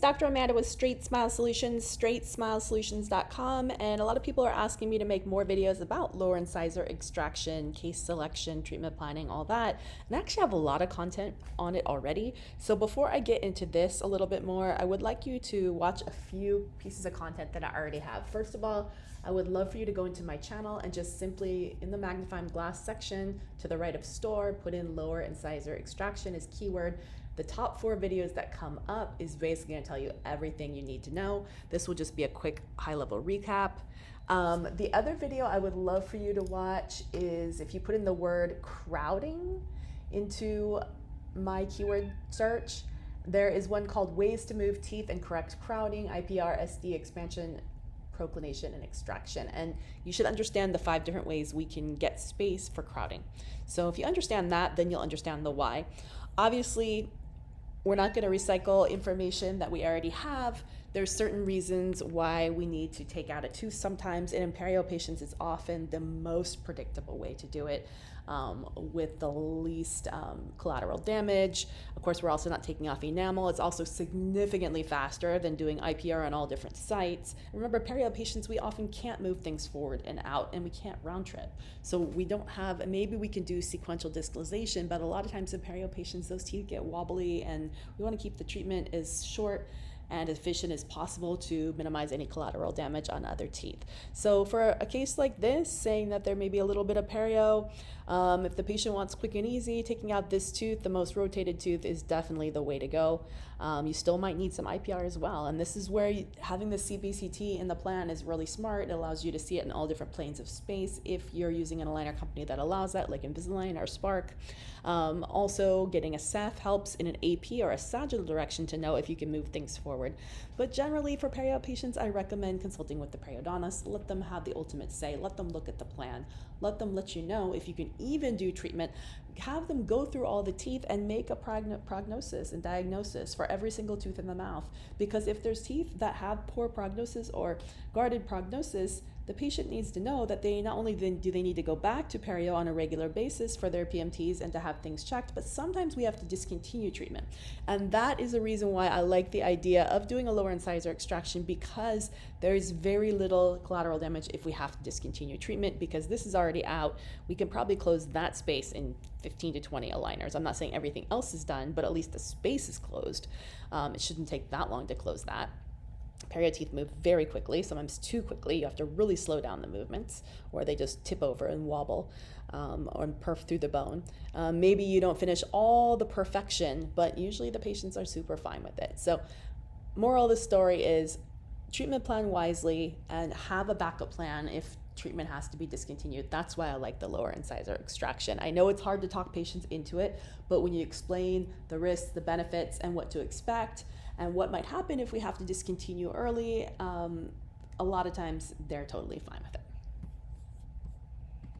Dr. Amanda with Straightsmile Solutions, straightsmilesolutions.com, and a lot of people are asking me to make more videos about lower incisor extraction, case selection, treatment planning, all that. And I actually have a lot of content on it already. So before I get into this a little bit more, I would like you to watch a few pieces of content that I already have. First of all, I would love for you to go into my channel and just simply in the magnifying glass section to the right of store, put in lower incisor extraction as keyword. The top 4 videos that come up is basically going to tell you everything you need to know. This will just be a quick high-level recap. The other video I would love for you to watch is if you put in the word crowding into my keyword search, there is one called Ways to Move Teeth and Correct Crowding, IPR, SD, Expansion, Proclination, and Extraction. And you should understand the 5 different ways we can get space for crowding. So if you understand that, then you'll understand the why. Obviously, we're not going to recycle information that we already have. There's certain reasons why we need to take out a tooth sometimes, and in perio patients, it's often the most predictable way to do it with the least collateral damage. Of course, we're also not taking off enamel. It's also significantly faster than doing IPR on all different sites. Remember, perio patients, we often can't move things forward and out, and we can't round trip. So we don't have, maybe we can do sequential discalization, but a lot of times in perio patients, those teeth get wobbly, and we want to keep the treatment as short and efficient as possible to minimize any collateral damage on other teeth. So for a case like this, saying that there may be a little bit of perio, if the patient wants quick and easy, taking out this tooth, the most rotated tooth, is definitely the way to go. You still might need some IPR as well, and this is where having the CBCT in the plan is really smart. It allows you to see it in all different planes of space if you're using an aligner company that allows that, like Invisalign or Spark. Also, getting a Ceph helps in an AP or a sagittal direction to know if you can move things forward. But generally, for perio patients, I recommend consulting with the periodontist. Let them have the ultimate say. Let them look at the plan. Let them let you know if you can even do treatment. Have them go through all the teeth and make a prognosis and diagnosis for every single tooth in the mouth. Because if there's teeth that have poor prognosis or guarded prognosis, the patient needs to know that they not only do they need to go back to perio on a regular basis for their PMTs and to have things checked, but sometimes we have to discontinue treatment. And that is the reason why I like the idea of doing a lower incisor extraction, because there is very little collateral damage if we have to discontinue treatment, because this is already out. We can probably close that space in 15 to 20 aligners. I'm not saying everything else is done, but at least the space is closed. It shouldn't take that long to close that. Perio teeth move very quickly, sometimes too quickly. You have to really slow down the movements, or they just tip over and wobble or perf through the bone. Maybe you don't finish all the perfection, but usually the patients are super fine with it. So moral of the story is treatment plan wisely and have a backup plan if treatment has to be discontinued. That's why I like the lower incisor extraction. I know it's hard to talk patients into it, but when you explain the risks, the benefits, and what to expect, and what might happen if we have to discontinue early, a lot of times they're totally fine with it.